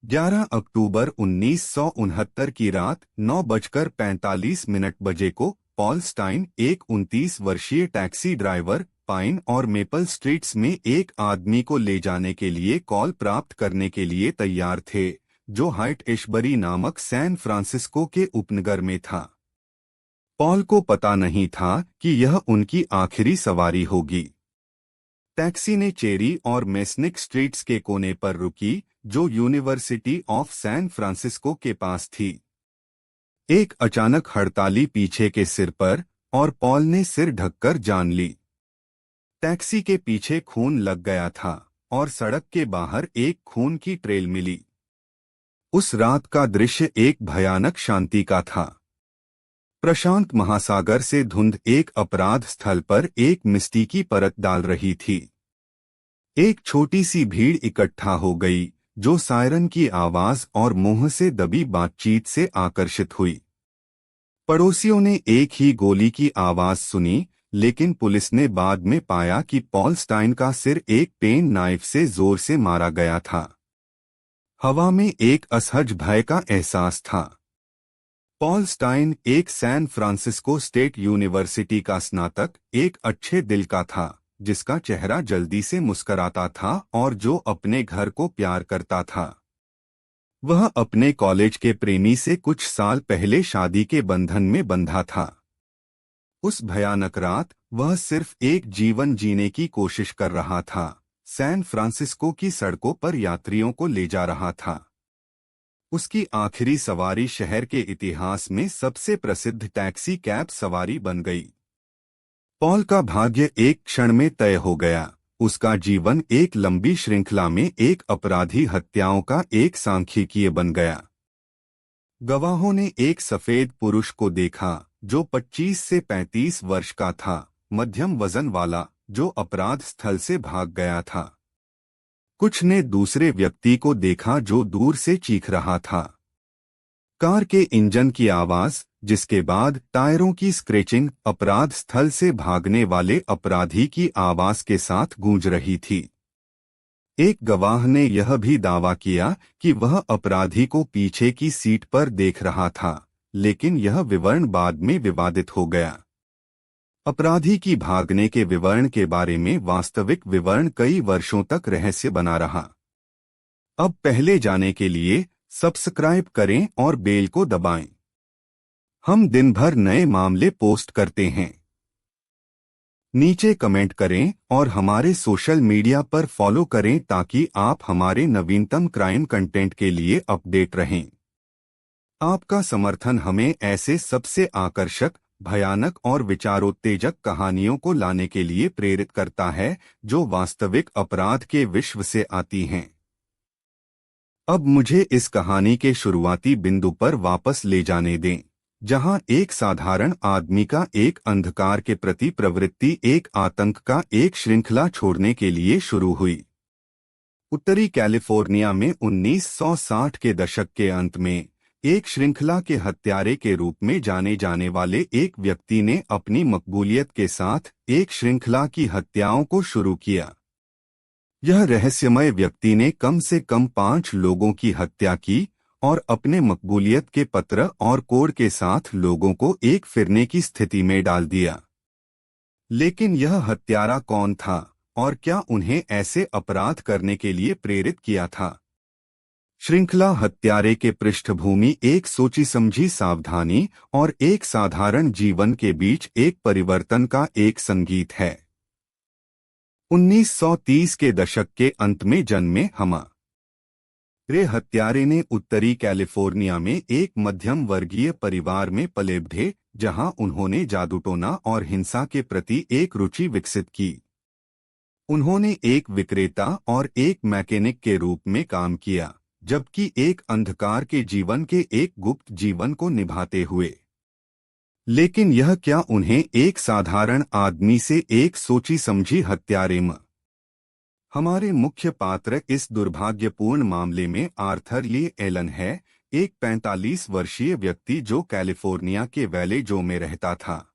11 अक्टूबर 1969 की रात 9:45 बजे को पॉल स्टाइन, एक 29 वर्षीय टैक्सी ड्राइवर, पाइन और मेपल स्ट्रीट्स में एक आदमी को ले जाने के लिए कॉल प्राप्त करने के लिए तैयार थे, जो हाइट एशबरी नामक सैन फ्रांसिस्को के उपनगर में था। पॉल को पता नहीं था कि यह उनकी आखिरी सवारी होगी। टैक्सी ने चेरी और मेसनिक स्ट्रीट्स के कोने पर रुकी, जो यूनिवर्सिटी ऑफ सैन फ्रांसिस्को के पास थी। एक अचानक हड़ताली पीछे के सिर पर, और पॉल ने सिर ढककर जान ली। टैक्सी के पीछे खून लग गया था और सड़क के बाहर एक खून की ट्रेल मिली। उस रात का दृश्य एक भयानक शांति का था। प्रशांत महासागर से धुंध एक अपराध स्थल पर एक मिस्टी की परत डाल रही थी। एक छोटी सी भीड़ इकट्ठा हो गई, जो सायरन की आवाज और मुंह से दबी बातचीत से आकर्षित हुई। पड़ोसियों ने एक ही गोली की आवाज सुनी, लेकिन पुलिस ने बाद में पाया कि पॉल स्टाइन का सिर एक पेन नाइफ से जोर से मारा गया था। हवा में एक असहज भय का एहसास था। पॉल स्टाइन एक सैन फ्रांसिस्को स्टेट यूनिवर्सिटी का स्नातक, एक अच्छे दिल का था, जिसका चेहरा जल्दी से मुस्कराता था और जो अपने घर को प्यार करता था। वह अपने कॉलेज के प्रेमी से कुछ साल पहले शादी के बंधन में बंधा था। उस भयानक रात वह सिर्फ एक जीवन जीने की कोशिश कर रहा था, सैन फ्रांसिस्को की सड़कों पर यात्रियों को ले जा रहा था। उसकी आखिरी सवारी शहर के इतिहास में सबसे प्रसिद्ध टैक्सी कैब सवारी बन गई। पॉल का भाग्य एक क्षण में तय हो गया। उसका जीवन एक लंबी श्रृंखला में एक अपराधी हत्याओं का एक सांख्यिकीय बन गया। गवाहों ने एक सफेद पुरुष को देखा, जो 25 से 35 वर्ष का था, मध्यम वजन वाला, जो अपराध स्थल से भाग गया था। कुछ ने दूसरे व्यक्ति को देखा जो दूर से चीख रहा था। कार के इंजन की आवाज, जिसके बाद टायरों की स्क्रैचिंग अपराध स्थल से भागने वाले अपराधी की आवाज के साथ गूंज रही थी। एक गवाह ने यह भी दावा किया कि वह अपराधी को पीछे की सीट पर देख रहा था, लेकिन यह विवरण बाद में विवादित हो गया। अपराधी की भागने के विवरण के बारे में वास्तविक विवरण कई वर्षों तक रहस्य बना रहा। अब पहले जाने के लिए सब्सक्राइब करें और बेल को दबाएं। हम दिन भर नए मामले पोस्ट करते हैं। नीचे कमेंट करें और हमारे सोशल मीडिया पर फॉलो करें ताकि आप हमारे नवीनतम क्राइम कंटेंट के लिए अपडेट रहें। आपका समर्थन हमें ऐसे सबसे आकर्षक, भयानक और विचारोत्तेजक कहानियों को लाने के लिए प्रेरित करता है, जो वास्तविक अपराध के विश्व से आती हैं। अब मुझे इस कहानी के शुरुआती बिंदु पर वापस ले जाने दें, जहां एक साधारण आदमी का एक अंधकार के प्रति प्रवृत्ति एक आतंक का एक श्रृंखला छोड़ने के लिए शुरू हुई। उत्तरी कैलिफोर्निया में 1960 के दशक के अंत में एक श्रृंखला के हत्यारे के रूप में जाने जाने वाले एक व्यक्ति ने अपनी मकबूलियत के साथ एक श्रृंखला की हत्याओं को शुरू किया। यह रहस्यमय व्यक्ति ने कम से कम 5 लोगों की हत्या की और अपने मकबूलियत के पत्र और कोड के साथ लोगों को एक फिरने की स्थिति में डाल दिया। लेकिन यह हत्यारा कौन था और क्या उन्हें ऐसे अपराध करने के लिए प्रेरित किया था? श्रृंखला हत्यारे के पृष्ठभूमि एक सोची समझी सावधानी और एक साधारण जीवन के बीच एक परिवर्तन का एक संगीत है। 1930 के दशक के अंत में जन्मे हमारे हत्यारे ने उत्तरी कैलिफोर्निया में एक मध्यम वर्गीय परिवार में पले बढ़े, जहां उन्होंने जादूटोना और हिंसा के प्रति एक रुचि विकसित की। उन्होंने एक विक्रेता और एक मैकेनिक के रूप में काम किया, जबकि एक अंधकार के जीवन के एक गुप्त जीवन को निभाते हुए। लेकिन यह क्या उन्हें एक साधारण आदमी से एक सोची समझी हत्यारे में? हमारे मुख्य पात्र इस दुर्भाग्यपूर्ण मामले में आर्थर ली एलन है, एक 45 वर्षीय व्यक्ति जो कैलिफोर्निया के वैले जो में रहता था।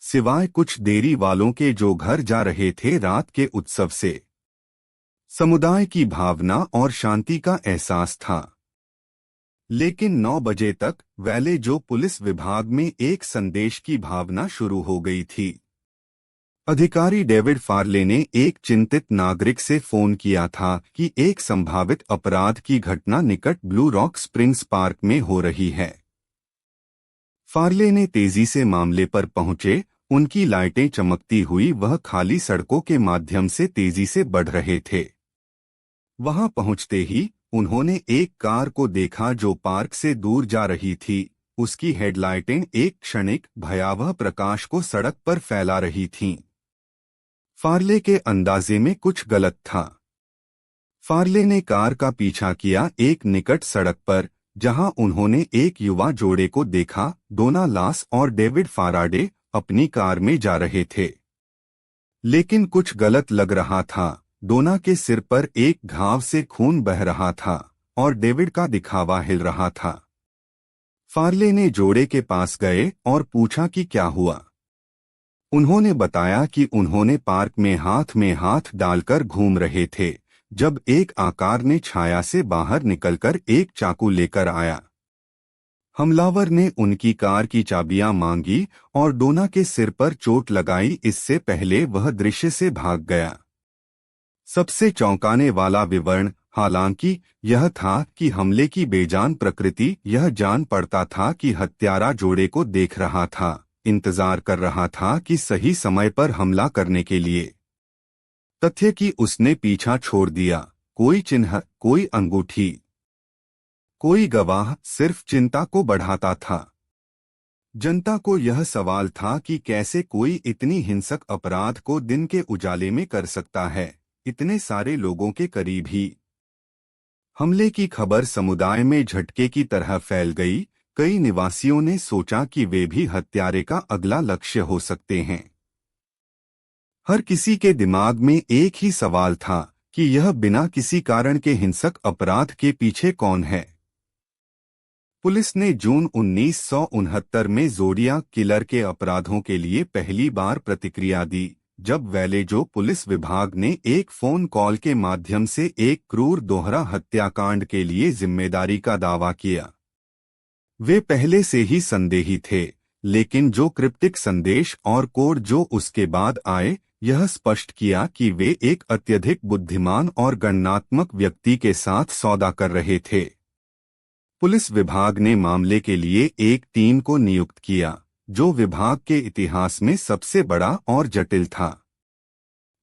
सिवाय कुछ देरी वालों के जो घर जा रहे थे रात के उत्सव से। समुदाय की भावना और शांति का एहसास था। लेकिन 9 बजे तक वैले जो पुलिस विभाग में एक संदेश की भावना शुरू हो गई थी। अधिकारी डेविड फार्ले ने एक चिंतित नागरिक से फोन किया था कि एक संभावित अपराध की घटना निकट ब्लू रॉक स्प्रिंग्स पार्क में हो रही है। फार्ले ने तेजी से मामले पर पहुंचे। उनकी लाइटें चमकती हुई वह खाली सड़कों के माध्यम से तेजी से बढ़ रहे थे। वहां पहुंचते ही उन्होंने एक कार को देखा जो पार्क से दूर जा रही थी। उसकी हेडलाइटें एक क्षणिक भयावह प्रकाश को सड़क पर फैला रही थीं। फार्ले के अंदाजे में कुछ गलत था। फार्ले ने कार का पीछा किया एक निकट सड़क पर, जहां उन्होंने एक युवा जोड़े को देखा। डोना लास और डेविड फाराडे अपनी कार में जा रहे थे। लेकिन कुछ गलत लग रहा था। डोना के सिर पर एक घाव से खून बह रहा था और डेविड का दिखावा हिल रहा था। फार्ले ने जोड़े के पास गए और पूछा कि क्या हुआ। उन्होंने बताया कि उन्होंने पार्क में हाथ डालकर घूम रहे थे जब एक आकार ने छाया से बाहर निकलकर एक चाकू लेकर आया। हमलावर ने उनकी कार की चाबियां मांगी और डोना के सिर पर चोट लगाई इससे पहले वह दृश्य से भाग गया। सबसे चौंकाने वाला विवरण हालांकि यह था कि हमले की बेजान प्रकृति। यह जान पड़ता था कि हत्यारा जोड़े को देख रहा था, इंतजार कर रहा था कि सही समय पर हमला करने के लिए। तथ्य कि उसने पीछा छोड़ दिया। कोई चिन्ह, कोई अंगूठी, कोई गवाह सिर्फ चिंता को बढ़ाता था। जनता को यह सवाल था कि कैसे कोई इतनी हिंसक अपराध को दिन के उजाले में कर सकता है, इतने सारे लोगों के करीब ही। हमले की खबर समुदाय में झटके की तरह फैल गई। कई निवासियों ने सोचा कि वे भी हत्यारे का अगला लक्ष्य हो सकते हैं। हर किसी के दिमाग में एक ही सवाल था कि यह बिना किसी कारण के हिंसक अपराध के पीछे कौन है। पुलिस ने जून 1969 में ज़ोडियाक किलर के अपराधों के लिए पहली बार प्रतिक्रिया दी, जब वैलेजो पुलिस विभाग ने एक फोन कॉल के माध्यम से एक क्रूर दोहरा हत्याकांड के लिए जिम्मेदारी का दावा किया। वे पहले से ही संदेही थे, लेकिन जो क्रिप्टिक संदेश और कोड जो उसके बाद आए, यह स्पष्ट किया कि वे एक अत्यधिक बुद्धिमान और गणनात्मक व्यक्ति के साथ सौदा कर रहे थे। पुलिस विभाग ने मामले के लिए एक टीम को नियुक्त किया, जो विभाग के इतिहास में सबसे बड़ा और जटिल था।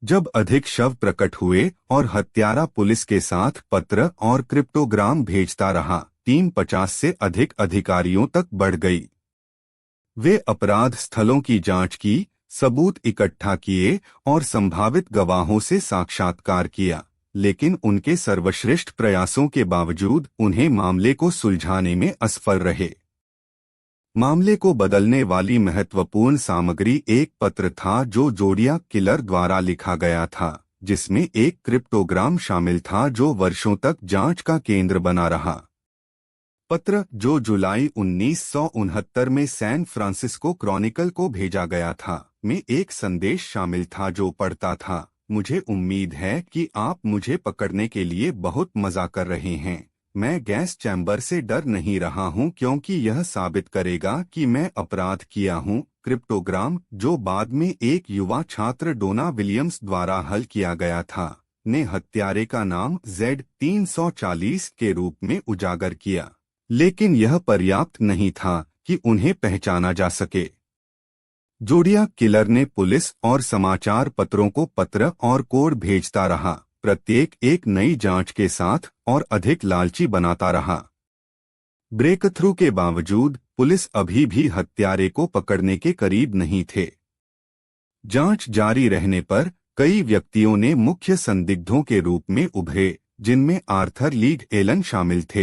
जब अधिक शव प्रकट हुए और हत्यारा पुलिस के साथ पत्र और क्रिप्टोग्राम भेजता रहा, टीम 50 से अधिक अधिकारियों तक बढ़ गई। वे अपराध स्थलों की जांच की, सबूत इकट्ठा किए और संभावित गवाहों से साक्षात्कार किया, लेकिन उनके सर्वश्रेष्ठ प्रयासों के बावजूद उन्हें मामले को सुलझाने में असफल रहे। मामले को बदलने वाली महत्वपूर्ण सामग्री एक पत्र था जो ज़ोडियाक किलर द्वारा लिखा गया था, जिसमें एक क्रिप्टोग्राम शामिल था जो वर्षों तक जांच का केंद्र बना रहा। पत्र, जो जुलाई 1969 में सैन फ्रांसिस्को क्रॉनिकल को भेजा गया था, में एक संदेश शामिल था जो पढ़ता था, मुझे उम्मीद है कि आप मुझे पकड़ने के लिए बहुत मजा कर रहे हैं। मैं गैस चैम्बर से डर नहीं रहा हूं क्योंकि यह साबित करेगा कि मैं अपराध किया हूं। क्रिप्टोग्राम, जो बाद में एक युवा छात्र डोना विलियम्स द्वारा हल किया गया था, ने हत्यारे का नाम Z340 के रूप में उजागर किया, लेकिन यह पर्याप्त नहीं था कि उन्हें पहचाना जा सके। ज़ोडियाक किलर ने पुलिस और समाचार पत्रों को पत्र और कोड भेजता रहा, प्रत्येक एक नई जांच के साथ और अधिक लालची बनाता रहा। ब्रेक थ्रू के बावजूद पुलिस अभी भी हत्यारे को पकड़ने के करीब नहीं थे। जांच जारी रहने पर कई व्यक्तियों ने मुख्य संदिग्धों के रूप में उभरे, जिनमें आर्थर लीग एलन शामिल थे।